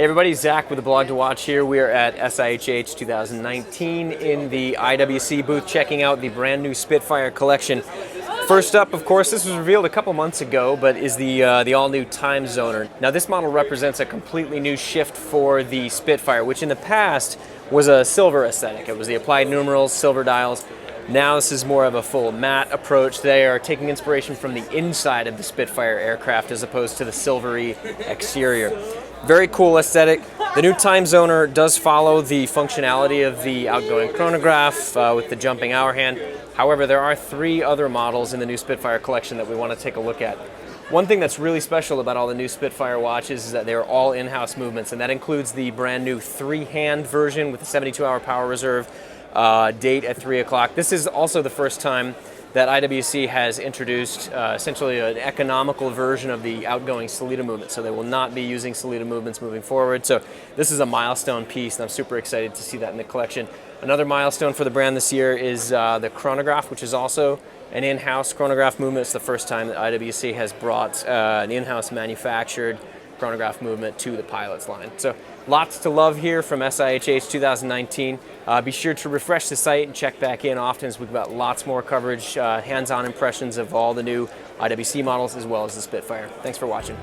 Hey everybody, Zach with aBlogtoWatch here. We are at SIHH 2019 in the IWC booth checking out the brand new Spitfire Collection. First up, of course, this was revealed a couple months ago, but is the all-new Timezoner. Now this model represents a completely new shift for the Spitfire, which in the past was a silver aesthetic. It was the applied numerals, silver dials. Now this is more of a full matte approach. They are taking inspiration from the inside of the Spitfire aircraft as opposed to the silvery exterior. Very cool aesthetic. The new Timezoner does follow the functionality of the outgoing chronograph with the jumping hour hand. However, there are 3 other models in the new Spitfire collection that we want to take a look at. One thing that's really special about all the new Spitfire watches is that they're all in-house movements, and that includes the brand new 3-hand version with the 72-hour power reserve date at 3 o'clock. This is also the first time that IWC has introduced essentially an economical version of the outgoing Salida movement, so they will not be using Salida movements moving forward. So this is a milestone piece, and I'm super excited to see that in the collection. Another milestone for the brand this year is the Chronograph, which is also an in-house chronograph movement. It's the first time that IWC has brought an in-house manufactured chronograph movement to the pilots line. So lots to love here from SIHH 2019. Be sure to refresh the site and check back in often, as we've got lots more coverage, hands-on impressions of all the new IWC models as well as the Spitfire. Thanks for watching.